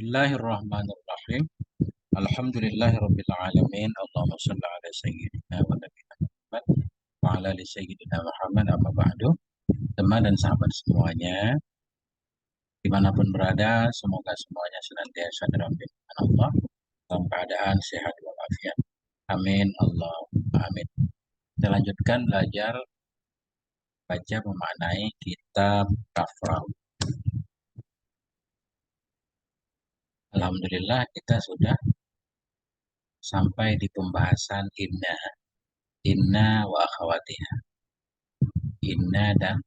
Bismillahirrahmanirrahim. Alhamdulillahirabbil alamin. Allahumma shalli ala sayyidina wa nabiyina Muhammad wa ala ali sayyidina Muhammad amma ba'du. Teman dan sahabat semuanya, dimanapun berada, semoga semuanya senantiasa dalam lindungan Allah, dalam keadaan sehat walafiat. Amin. Allahumma amin. Kita lanjutkan belajar baca memaknai kitab Tafraud. Alhamdulillah kita sudah sampai di pembahasan inna wa akhawatiha, inna dan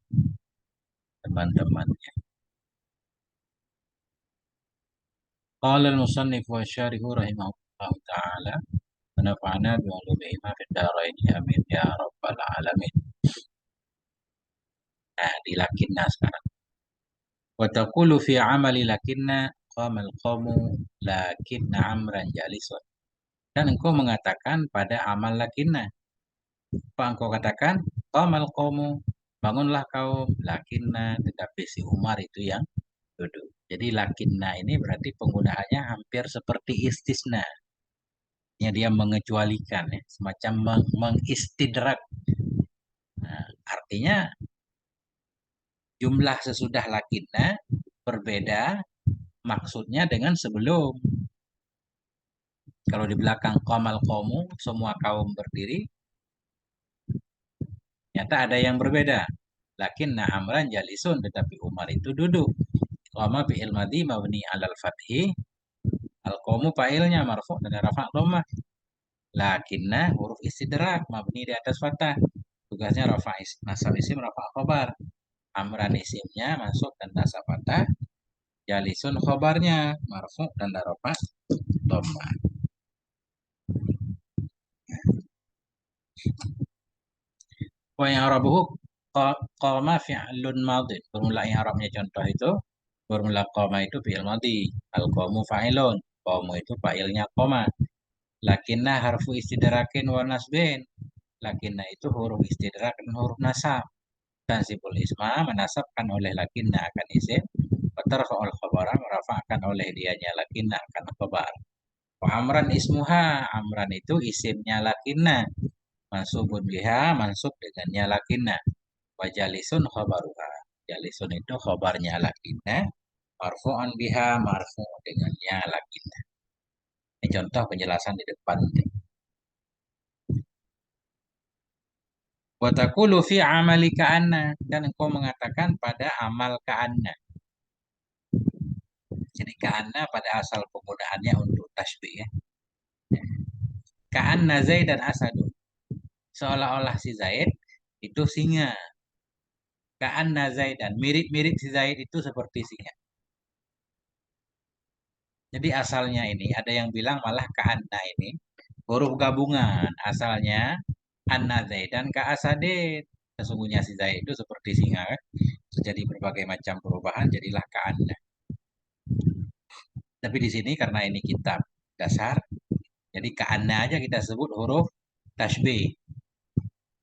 teman-temannya. Qala al-musannif wa syarihu rahimahullah ta'ala wa nafa'ana bi'ulumihima fid dharain amin ya rabbal alamin. Nah, di lakinna sekarang. Wa taqulu fi amali lakinna qamal qawmu lakinna amran jalisun. Dan engkau mengatakan pada amal lakinna. Apa engkau katakan? Qamal qawmu, bangunlah kaum, lakinna, tetapi si Umar itu yang duduk. Jadi lakinna ini berarti penggunaannya hampir seperti istisna. Ya, dia mengecualikan, ya, semacam mengistidrak. Nah, artinya jumlah sesudah lakinna berbeda maksudnya dengan sebelum. Kalau di belakang qamal qaumu, semua kaum berdiri, ternyata ada yang berbeda. Lakinna amran jalisun, tetapi Umar itu duduk. Qama fi'il madhi mabni 'alal fathi, al-qaumu fa'ilnya marfu' dan rafa' dhammah. Lakinna huruf istidrak mabni di atas fathah. Tugasnya rafa' nasab isim rafa' khabar. Amran isimnya masuk dan nasab fathah. Jalisun khobarnya marfu' dan rafa' dhammah. Wa i'rabuhu qama fi'lun madhi. Formula i'rabnya contoh itu, formula qama itu fi'il madhi, al-qamu fa'ilun, qamu itu fa'ilnya qama. Lakinna harfu istidrakin wa nasbin. Lakinna itu huruf istidrak dan huruf nasab. Tansibul isma menasabkan oleh lakinna akan isim, wa tarfa'ul khabara merafa'kan oleh dianya lakinna akan khabar. Wa amran ismuha, amran itu isimnya lakinna, mansubun biha, mansub dengannya lakinna. Wa jalisun khabaruha, jalisun itu khabarnya lakinna, marfu'an biha, marfu' dengannya lakinna. Ini contoh penjelasan di depan. Wa taqulu fi amali ka'anna, dan engkau mengatakan pada amal ka'anna. Jadi ka'anna pada asal penggunaannya untuk tasbih, ya. Ka'anna Zaidan asadun, seolah-olah si Zaid itu singa. Ka'anna Zaidan, mirip-mirip si Zaid itu seperti singa. Jadi asalnya ini ada yang bilang malah ka'anna ini huruf gabungan. Asalnya anna Zaidan ka'asadin. Sesungguhnya si Zaid itu seperti singa, kan? Terjadi berbagai macam perubahan, jadilah ka'anna. Tapi di sini karena ini kitab dasar, jadi ka'anna aja kita sebut huruf tasbih.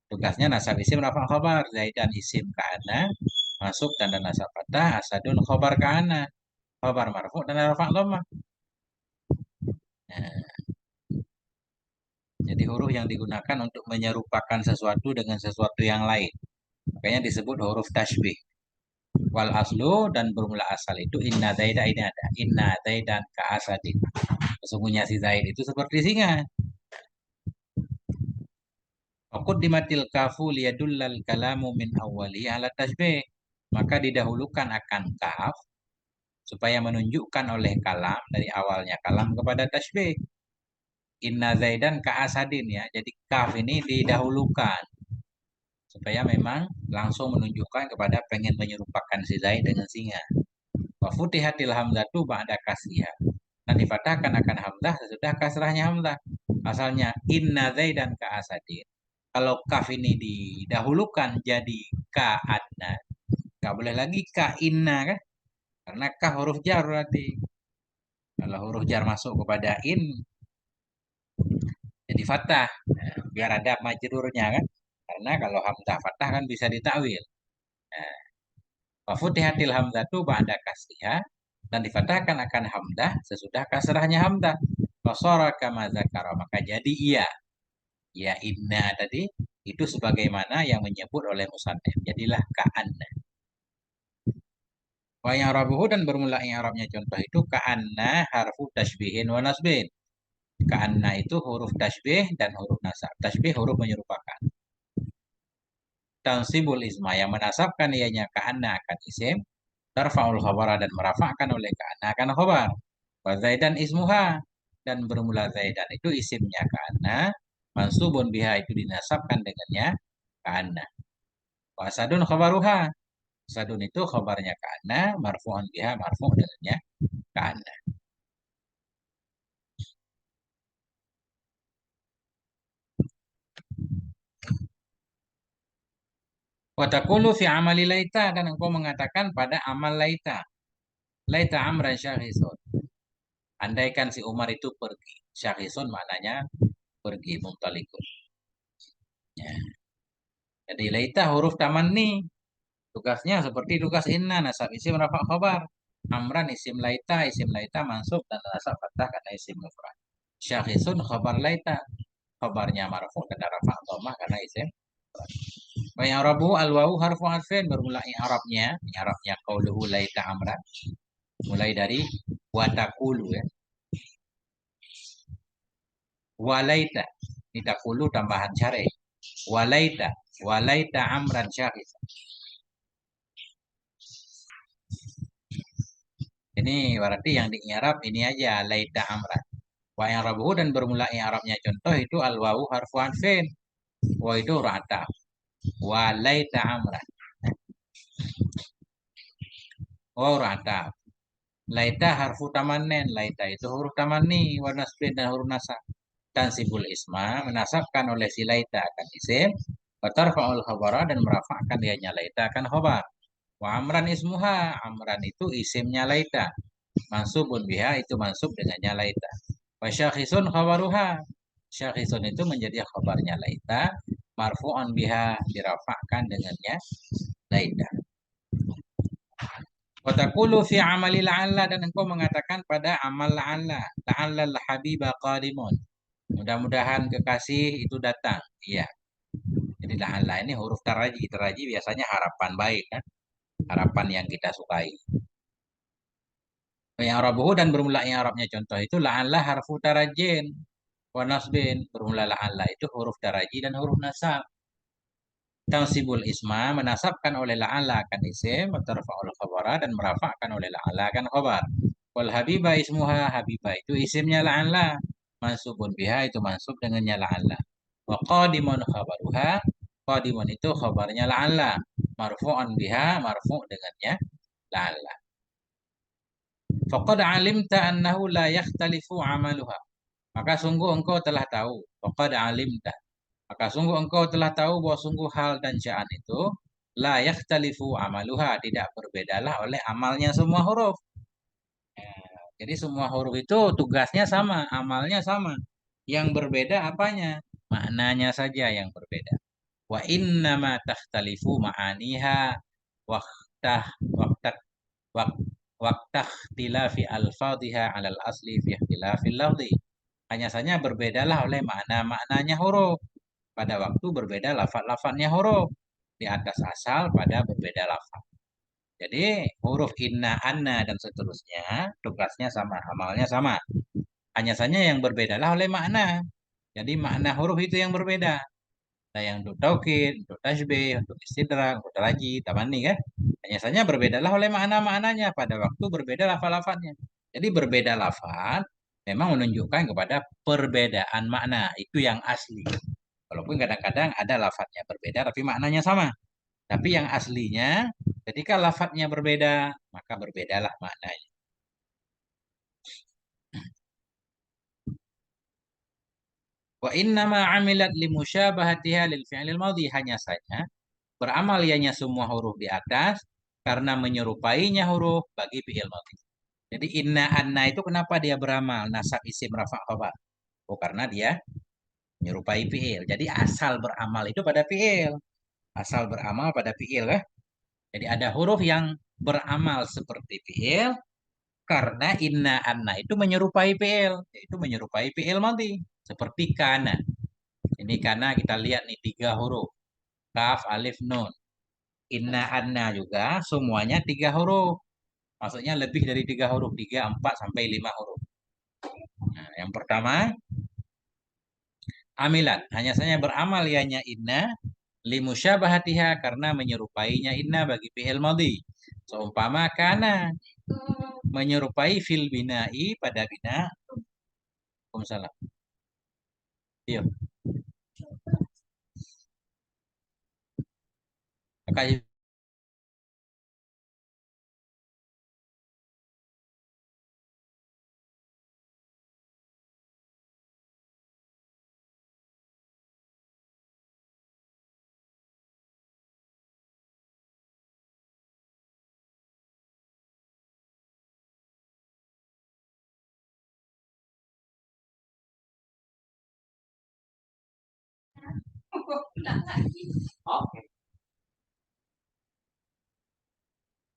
Tugasnya nasab isim rafa' khabar. Zaidan isim ka'anna, masuk tanda nasab fathah, asadun khabar ka'anna, khabar marfu' dan rafa' dhammah. Nah, jadi huruf yang digunakan untuk menyerupakan sesuatu dengan sesuatu yang lain. Makanya disebut huruf tasbih. Wal aslu dan bermula asal itu inna zaidan, ini ada inna zaidan ka asadin. Sesungguhnya si Zaid itu seperti singa. Faquddimatil kafu liyadullal kalamu min awwali ala tasbih. Maka didahulukan akan kaf supaya menunjukkan oleh kalam dari awalnya kalam kepada tasbih. Inna zaidan ka asadin, ya. Jadi kaf ini didahulukan supaya memang langsung menunjukkan kepada pengen menyerupakan si Zaid dengan singa. Wa futihatil hamzatu ba'da kasriha. Dan difatahkan akan hamzah sesudah kasrahnya hamzah. Asalnya inna zaidan ka asadin. Kalau kaf ini didahulukan jadi ka adna, nggak boleh lagi ka inna, kan? Karena ka huruf jar berarti. Kalau huruf jar masuk kepada in, jadi fathah. Nah, biar ada majrurnya, kan? Karena kalau hamzah fathah kan bisa ditakwil. Nah, wa futihatil hamzatu ba'da kasriha, dan difathahkan akan hamdah sesudah kasrahnya hamdah. Fasara kama zakara, maka jadi iya. Ya inna tadi itu sebagaimana yang menyebut oleh musannif. Jadilah ka'anna. Wa yang rabuhu dan bermula i'rabnya contoh itu ka'anna harfu tasbihin wa nasbin. Ka'anna itu huruf tasbih dan huruf nasab. Tasbih huruf menyerupakan. Tansibul isma yang menasabkan ianya ka'anna akan isim. Tarfa'ul khabara dan merafa'kan oleh ka'anna akan khabar. Wa zaidan ismuha dan bermula zaidan itu isimnya ka'anna. Mansubun biha itu dinasabkan dengannya ka'anna. Wa asadun khabaruha. Asadun itu khabarnya ka'anna. Marfu'an biha marfu' dengannya ka'anna. Wa taqulu fi amali laita dan engkau mengatakan pada amal laita. Laita amran syakhisun. Andaikan si Umar itu pergi. Syakhisun maknanya pergi mumtalikun. Ya. Jadi laita huruf tamanni. Tugasnya seperti tugas inna nasab isim rafa khabar. Amran isim laita mansub dan nasab fathah karena isim mufrad. Syakhisun khabar laita. Khabarnya marfu dan rafa dhammah karena isim. Wa i'rabu al-wawu harfu atfin bermula i'rabnya qauluhu laita amran. Mulai dari watakulu ya. Walaita. Ini takulu tambahan syar'i. Walaita. Walaita amran syahis. Ini berarti yang di i'rab ini aja laita amran. Wa i'rabuhu dan bermula i'rabnya contoh itu al-wawu harfu atfin. Wa itu rata. Wa laita amran. Oh rata. Laita harfu tamanen. Laita itu huruf tamanni. Wa nasbin dan huruf nasab. Tansibul isma menasabkan oleh si laita akan isim. Wa tarfa'ul khabara dan merafa'kan dianya laita akan khabar. Wa amran ismuha. Amran itu isimnya laita. Mansubun biha itu mansub dengannya laita. Wa syakhisun khabaruha. Syakhisun itu menjadi khabarnya laita. Marfu'an biha dirafa'kan dengannya laita. Wa taqulu fi amali la'alla dan engkau mengatakan pada amal la'alla. La'alla al-habiba qadimun. Mudah-mudahan kekasih itu datang. Iya. Jadi la'alla ini huruf taraji. Taraji biasanya harapan baik kan. Harapan yang kita sukai. Yang Arabuhu dan bermula yang Arabnya contoh itu la'alla harfu tarajin wa nasbin. Bermula la'alla itu huruf taraji dan huruf nasab. Tansibul isma menasabkan oleh la'alla akan isim, tarfa'ul khabara dan merafa'kan oleh la'alla akan khabar. Wal habiba ismuha, habiba itu isimnya la'alla. Mansubun biha itu mansub dengannya la'alla. Wa qadimun khabaruha, qadimun itu khabarnya la'alla. Marfu'an biha, marfu' dengannya la'alla. Faqad alimta annahu la yakhtalifu amaluha. Maka sungguh engkau telah tahu. Faqad alimta. Maka sungguh engkau telah tahu bahwa sungguh hal dan sya'an itu la yakhtalifu amaluha. Tidak berbedalah oleh amalnya semua huruf. Ya, jadi semua huruf itu tugasnya sama, amalnya sama. Yang berbeda apanya? Maknanya saja yang berbeda. Wa innama takhtalifu ma'aniha waqtah waqtah waqtah ikhtilafi al-fadhiha 'alal asli fi ikhtilafil lafzi. Hanya saja berbedalah oleh makna-maknanya huruf. Pada waktu berbeda lafaz-lafaznya huruf. Di atas asal pada berbeda lafaz. Jadi huruf inna, anna dan seterusnya tugasnya sama, amalnya sama. Hanya saja yang berbedalah oleh makna. Jadi makna huruf itu yang berbeda. Ada yang untuk taukid, untuk tasbih, untuk istidrak, untuk taraji, tamani kan. Hanya saja berbedalah oleh makna-maknanya. Pada waktu berbeda lafaz-lafaznya. Jadi berbeda lafaz memang menunjukkan kepada perbedaan makna. Itu yang asli. Walaupun kadang-kadang ada lafadznya berbeda tapi maknanya sama. Tapi yang aslinya ketika lafadznya berbeda maka berbedalah maknanya. Wa innama amilat limusyabahatiha lil fi'lil madhi, hanya saja beramal ianya semua huruf di atas karena menyerupainya huruf bagi fi'il madhi. Jadi inna anna itu kenapa dia beramal nasab isim rafa khabar? Oh karena dia menyerupai fi'il. Jadi asal beramal itu pada fi'il. Asal beramal pada fi'il ya. Jadi ada huruf yang beramal seperti fi'il Karena inna anna itu menyerupai PL, yaitu menyerupai PL madhi. Seperti kana. Ini kana kita lihat nih 3 huruf. Kaf, alif, nun. Inna anna juga semuanya 3 huruf. Maksudnya lebih dari 3 huruf. 3, 4, sampai 5 huruf. Nah, yang pertama, amilan. Hanya saja beramal ianya inna limusyabahatiha karena menyerupainya inna bagi fi'il madhi. Seumpama kana menyerupai fil bina'i pada bina. Waalaikumsalam. Iya. Maka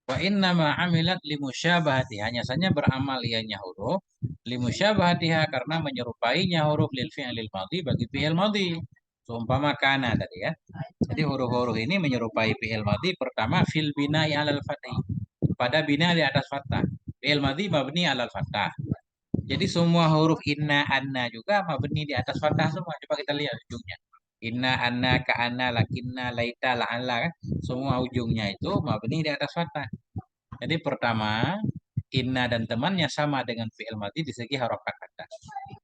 wa inna ma amilat limusyabahati hanya saja beramal ianya huruf limusyabahatiha karena menyerupainya huruf lil fi'lil madhi bagi fi'il madhi. Seumpama kana tadi ya. Jadi huruf-huruf ini menyerupai fi'il madhi pertama fil bina'i alal fathih. Pada bina di atas fathah. Fi'il madhi mabni alal fathah. Jadi semua huruf inna anna juga mabni di atas fathah semua. Coba kita lihat ujungnya. Inna anna ka anna lakinna laita la'alla kan. Semua ujungnya itu mabni di atas fathah. Jadi pertama, inna dan temannya sama dengan fi'il madhi di segi harokat kata.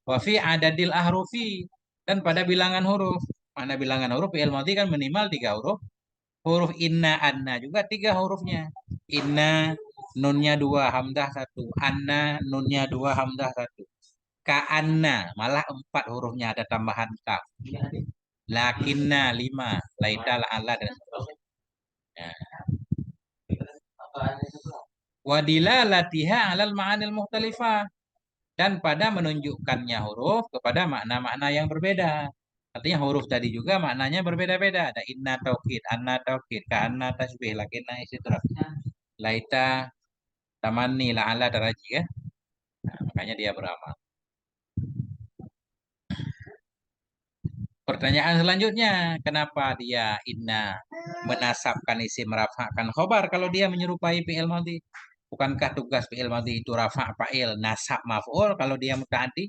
Wa fi adadil ahrufi dan pada bilangan huruf. Mana bilangan huruf fi'il madhi kan minimal 3 huruf. Huruf inna anna juga 3 hurufnya. Inna nunnya 2, hamzah 1. Anna nunnya 2, hamzah 1. Ka anna malah 4 hurufnya ada tambahan kaf. Lakinna 5, laita la'alla dan seterusnya. Nah, wadilalatiha alal ma'anil mukhtalifah dan pada menunjukkannya huruf kepada makna-makna yang berbeda. Artinya huruf tadi juga maknanya berbeda-beda. Ada inna taukid, anna taukid, ka anna tasbih, lakinna istidrak. Laita tamanni la'ala daraji ya. Nah, makanya dia beramal. Pertanyaan selanjutnya, kenapa dia inna menasabkan isim merafa'kan khobar kalau dia menyerupai fi'il madhi? Bukankah tugas fi'il madhi itu rafa' fa'il, nasab maf'ul kalau dia muta'addi?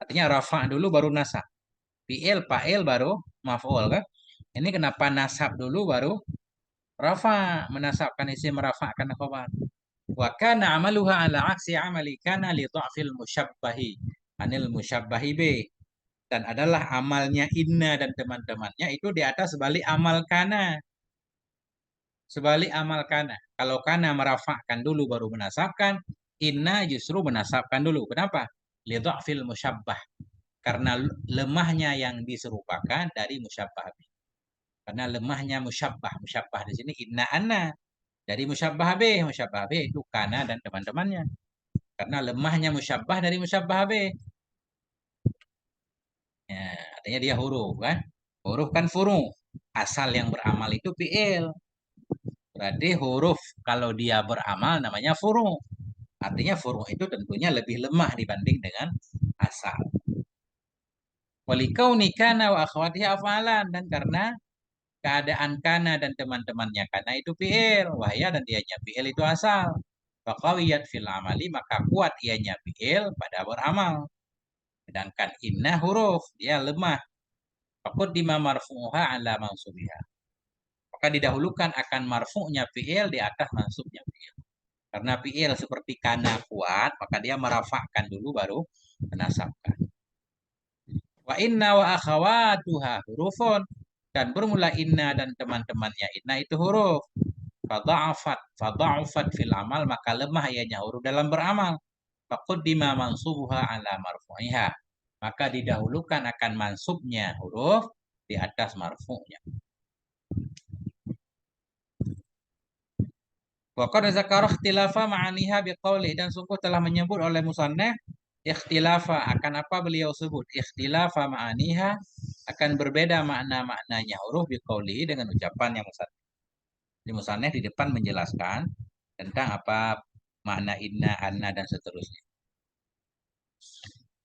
Artinya rafa' dulu baru nasab. Fi'il fa'il baru maf'ul kan? Ini kenapa nasab dulu baru rafa' menasabkan isim merafa'kan khobar? Wa kana amaluha ala aksi amali kana li dha'fil musyabbahi anil musyabbahi bih. Dan adalah amalnya inna dan teman-temannya itu di atas sebalik amal kana. Sebalik amal kana. Kalau kana merafakkan dulu baru menasabkan, inna justru menasabkan dulu. Kenapa? Lidha'fil musyabbah. Karena lemahnya yang diserupakan dari musyabbah. Karena lemahnya musyabbah. Musyabbah di sini inna anna. Dari musyabbah bih. Musyabbah bih itu kana dan teman-temannya. Karena lemahnya musyabbah dari musyabbah bih. Ya, artinya dia huruf kan. Huruf kan furu. Asal yang beramal itu fi'il. Berarti huruf kalau dia beramal namanya furu. Artinya furu itu tentunya lebih lemah dibanding dengan asal. Walikau nikana wa akhwatihi afalan dan karena keadaan kana dan teman-temannya kana itu fi'il. Wahya dan dianya fi'il itu asal. Faqawiyat fil amali maka kuat ianya fi'il pada beramal. Sedangkan inna huruf dia lemah. Faqaddima marfu'uha ala mansubiha. Maka didahulukan akan marfu'nya fi'il di atas mansubnya fi'il. Karena fi'il seperti kana kuat, maka dia merafakkan dulu baru menasabkan. Wa inna wa akhawatuha hurufun. Dan bermula inna dan teman-temannya inna itu huruf. Fadha'afat fil amal, maka lemah ianya huruf dalam beramal. Faquddima mansubuha ala marfu'iha. Maka didahulukan akan mansubnya huruf di atas marfu'nya. Wa qad zakara ikhtilafa ma'aniha biqauli dan sungguh telah menyebut oleh musannaf ikhtilafa akan apa beliau sebut ikhtilafa ma'aniha akan berbeda makna-maknanya huruf biqauli dengan ucapan yang musannaf. Di musannaf di depan menjelaskan tentang apa makna inna, anna, dan seterusnya.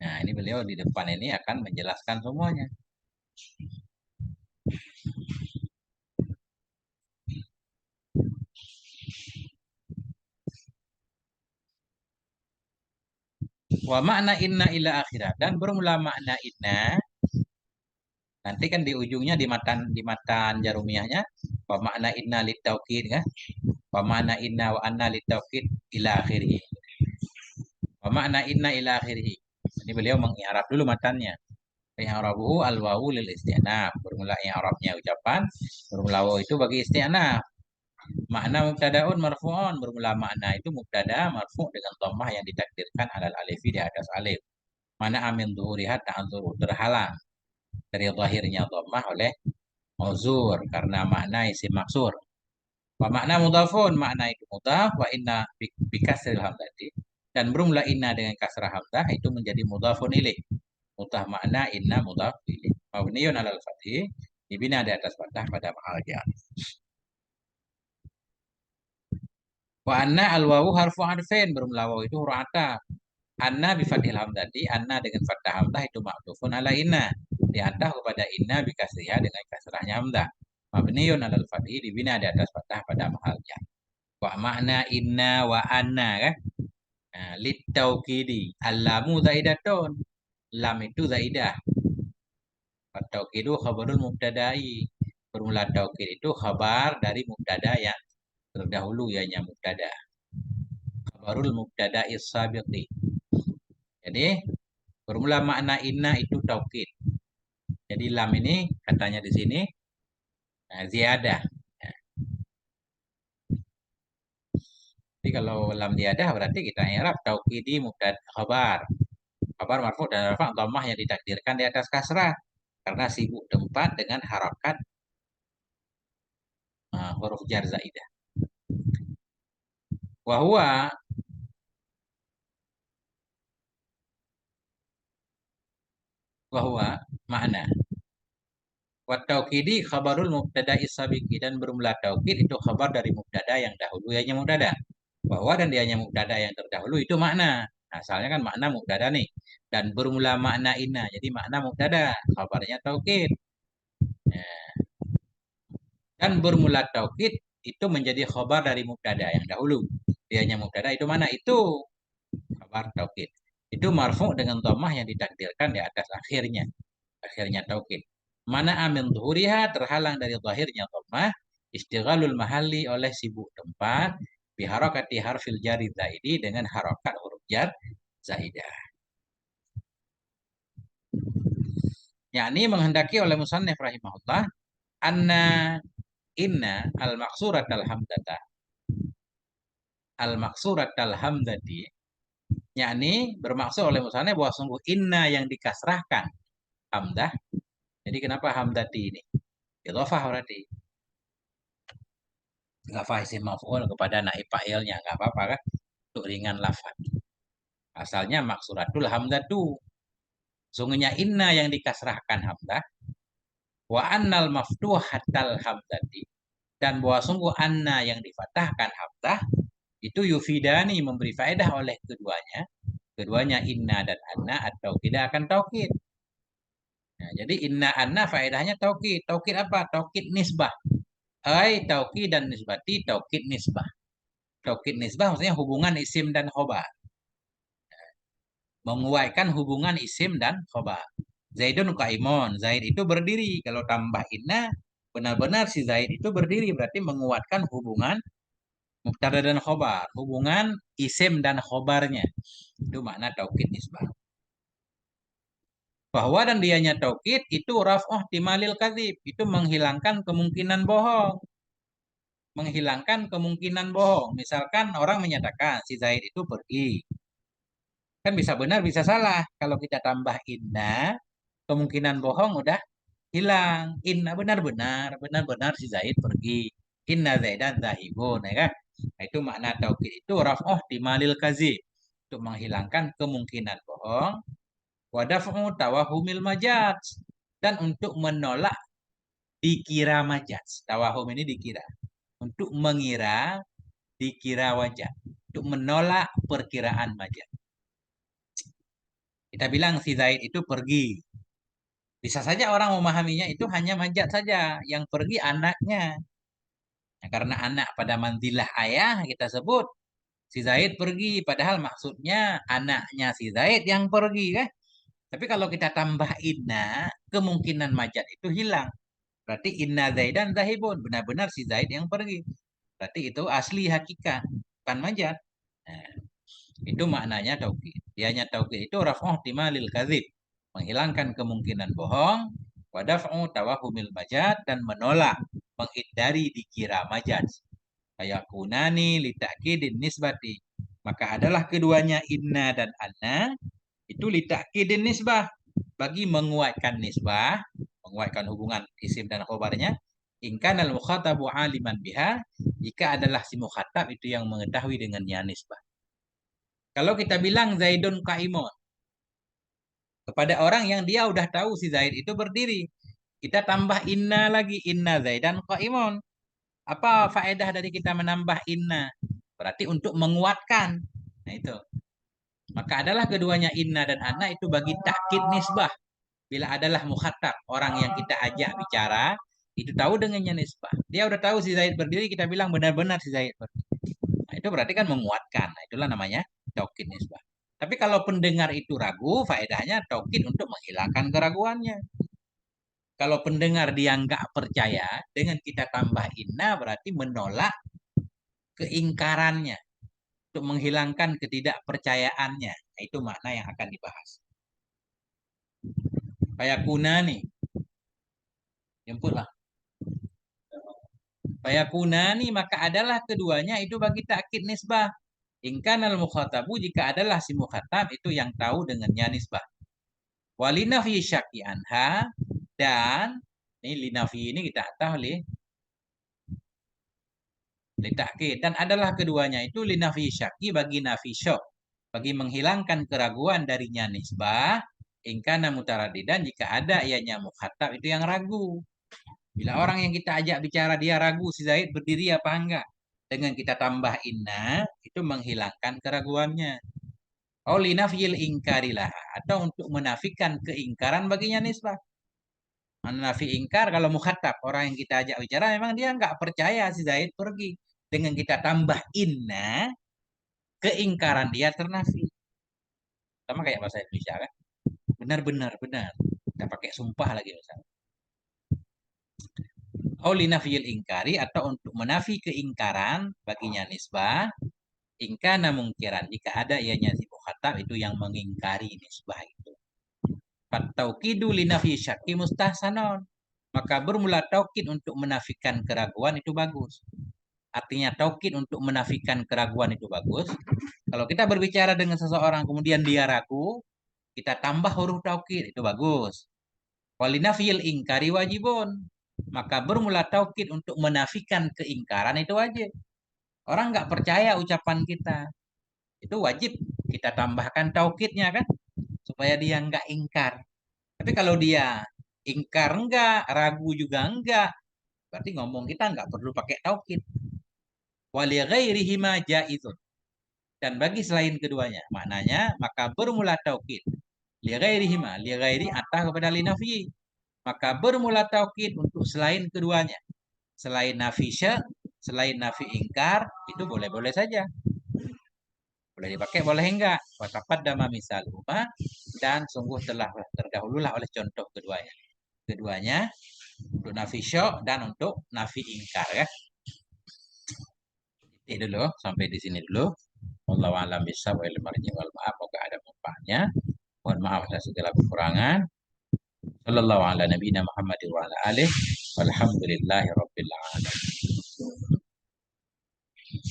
Nah, ini beliau di depan ini akan menjelaskan semuanya. Wa makna inna ila akhirat, dan bermula makna inna nanti kan di ujungnya di matan jarumiyahnya wa makna inna litaukid kan, wa makna inna wa anna litaukid ila akhirih, wa makna inna ila akhirih. Jadi beliau mengi'rab dulu matannya. I'rabuhu al-wawu lil isti'naf, bermula i'rabnya ucapan, bermula wawu itu bagi isti'naf. Makna mubtadaun marfu'un, bermula makna itu mubtada marfu' dengan dhammah yang ditakdirkan alal alifi di atas alif. Mana amin zuhuriha ta'adzuru, terhalang dari zahirnya dhammah oleh mauzur karena makna isim maksur. Wa makna mudhafun, makna itu mudhaf, wa inna bikasril hamzati, dan bermula inna dengan kasrah hamzah itu menjadi mudhafun ilaih. Mudhaf makna inna mudhaf ilaih. Mabniun alal fathih, dibina di atas fathah pada mahal jar. Wa anna al wawu harfu harfin, bermula wawu itu huruf ataf. Anna bi fathil hamzati, anna dengan fathah hamzah itu ma'tufun ala inna, diataf kepada inna bi kasriha dengan kasrahnya hamzah. Mabniun alal fathih, dibina di atas fathah pada mahal jar. Wa makna inna wa anna kan. Nah, lit taukidi allamu zaidatun, lam itu zaidah. At taukidu khabarul mubtada'i, bermula taukid itu khabar dari mubtada yang terdahulu, yaitu mubtada. Khabarul mubtada'i sabiqi. Jadi bermula makna inna itu taukid. Jadi lam ini katanya di sini ziyadah. Jadi kalau lam ziyadah berarti kita i'rab taukidi mubtada khabar. Khabar marfu dan rafa dhammah yang ditakdirkan di atas kasrah karena sibuk tempat dengan harokat huruf jar zaidah. Wahwa makna wa taukidi khabarul mubtada isabiqi, dan bermula taukid itu khabar dari mubtada yang dahulu, yaitu mubtada. Bahwa dan dianya mubtada yang terdahulu itu makna. Asalnya kan makna mubtada nih. Dan bermula makna inna. Jadi makna mubtada, khabarnya taukid. Dan bermula taukid itu menjadi khabar dari mubtada yang dahulu. Dianya mubtada itu mana? Itu khabar taukid. Itu marfu dengan dhammah yang ditakdirkan di atas akhirnya. Akhirnya taukid. Mana amin zuhuriha, terhalang dari zahirnya dhammah, istighalul mahalli, oleh sibuk tempat, biharakati harfil jari zaidi, dengan harokat huruf jar zaidah. Yakni menghendaki oleh musannif rahimahullah anna inna al-maksurat al-hamdati, yakni bermaksud oleh musannif bahwa sungguh inna yang dikasrahkan hamdah. Jadi kenapa hamdati ini? Idhofah berarti. Idhofah isim maf'ul kepada naib fa'ilnya, enggak apa-apa kan? Untuk ringan lafaz. Asalnya maksuratul hamdatu. Sungguhnya inna yang dikasrahkan hamdah, wa annal maftuhatal hamdati, dan bahwa sungguh anna yang difatahkan hamzah itu yufidani, memberi faedah oleh keduanya inna dan anna atau tidak akan taukid. Nah, jadi inna anna faedahnya taukid. Taukid apa? Taukid nisbah. Ai taukid dan nisbati taukid nisbah. Taukid nisbah maksudnya hubungan isim dan khobar. Menguatkan hubungan isim dan khobar. Zaidun qaimun, Zaid itu berdiri. Kalau tambah inna, benar-benar si Zaid itu berdiri, berarti menguatkan hubungan mubtada dan khobar, hubungan isim dan khobarnya. Itu makna taukid nisbah. Bahwa dan dianya taukid itu raf'uh timalil kadzib, itu menghilangkan kemungkinan bohong. Menghilangkan kemungkinan bohong. Misalkan orang menyatakan si Zaid itu pergi. Kan bisa benar, bisa salah. Kalau kita tambah inna, kemungkinan bohong udah hilang. Inna benar-benar, benar-benar si Zaid pergi. Inna Zaidan zahibun, ya kan? Nah, itu makna taukid itu raf'uh timalil kadzib. Untuk menghilangkan kemungkinan bohong. Wadaf'u tawahumil majaz, dan untuk menolak dikira majaz. Tawahum ini dikira. Untuk mengira dikira wajah. untuk menolak perkiraan majaz. Kita bilang si Zaid itu pergi. Bisa saja orang memahaminya itu hanya majaz saja. Yang pergi anaknya. Nah, karena anak pada manzilah ayah kita sebut si Zaid pergi. Padahal maksudnya anaknya si Zaid yang pergi kan. Tapi kalau kita tambah inna, kemungkinan majaz itu hilang. Berarti inna Zaidan zahibun. Benar-benar si Zaid yang pergi. Berarti itu asli hakikat. Bukan majaz. Nah, itu maknanya taukid. Dianya taukid itu raf'u ihtimalil kadzib, menghilangkan kemungkinan bohong, wa daf'u tawahumil majaz, dan menolak, menghindari dikira majaz. Fayakunani li ta'kidin nisbati. Maka adalah keduanya inna dan anna itu li ta'kidin nisbah, bagi menguatkan nisbah, menguatkan hubungan isim dan khobarnya. In kana al-mukhatabu aliman biha, jika adalah si mukhatab itu yang mengetahui dengannya nisbah. Kalau kita bilang Zaidun Qaimun kepada orang yang dia udah tahu si Zaid itu berdiri, kita tambah inna lagi, inna Zaidan Qaimun. Apa faedah dari kita menambah inna? Berarti untuk menguatkan. Nah itu. Maka adalah keduanya inna dan anna itu bagi takkid nisbah. Bila adalah mukhatab, orang yang kita ajak bicara, itu tahu dengannya nisbah. Dia udah tahu si Zaid berdiri, kita bilang benar-benar si Zaid berdiri. Nah, itu berarti kan menguatkan. Nah, itulah namanya taukid nisbah. Tapi kalau pendengar itu ragu, faedahnya taukid untuk menghilangkan keraguannya. Kalau pendengar dia nggak percaya, dengan kita tambah inna berarti menolak keingkarannya, untuk menghilangkan ketidakpercayaannya. Nah, itu makna yang akan dibahas. Fayakuna nih, jemputlah. Fayakuna nih, maka adalah keduanya itu bagi takkid nisbah. Ingkanal mukhatabu, jika adalah si mukhatab itu yang tahu dengannya nisbah. Walinafi syaki anha, dan ini linafi ini kita tahu litakkid, dan adalah keduanya itu linafi syaki, bagi nafi syok, bagi menghilangkan keraguan darinya nisbah. Ingkana mutaradidan, jika ada ianya mukhatab itu yang ragu. Bila orang yang kita ajak bicara dia ragu si Zaid berdiri apa enggak, dengan kita tambah inna itu menghilangkan keraguannya. Linafyil ingkarilah, atau untuk menafikan keingkaran baginya nisbah. Menafi ingkar kalau mukhatab, orang yang kita ajak bicara memang dia nggak percaya si Zaid pergi. Dengan kita tambah inna, keingkaran dia ternafi. Sama kayak bahasa Indonesia kan. Benar-benar benar. Kita pakai sumpah lagi misalnya. Linafyil ingkari, atau untuk menafi keingkaran baginya nisbah. Ingkana mungkiran, jika ada ianya si mukhatab itu yang mengingkari nisbah itu. Fataukidu linafi syaki mustahsanon. Maka bermula taukid untuk menafikan keraguan itu bagus. Artinya taukid untuk menafikan keraguan itu bagus. Kalau kita berbicara dengan seseorang kemudian dia ragu, kita tambah huruf taukid itu bagus. Walinafil ingkari wajibun. Maka bermula taukid untuk menafikan keingkaran itu wajib. Orang nggak percaya ucapan kita, itu wajib kita tambahkan taukidnya kan, supaya dia nggak ingkar. Tapi kalau dia ingkar enggak, ragu juga enggak, berarti ngomong kita enggak perlu pakai taukid. Wali ghairihi ma jaizun. Dan bagi selain keduanya, maknanya maka bermula taukid. Li ghairihi ma, li ghairi atah kepada li nafi. Maka bermula taukid untuk selain keduanya. Selain nafi sya, selain nafi ingkar, itu boleh-boleh saja. Boleh dipakai, boleh enggak. Watapat dama misal rumah, dan sungguh telah terdahululah oleh contoh keduanya. Keduanya untuk nafi syok dan untuk nafi ingkar ya. Ini dulu sampai di sini dulu. Wallahu a'lam bishawab wal marji wal maaf. Semoga ada manfaatnya. Mohon maaf atas segala kekurangan. Sallallahu ala nabiyina Muhammadin wa ala alihi walhamdulillahi rabbil alamin.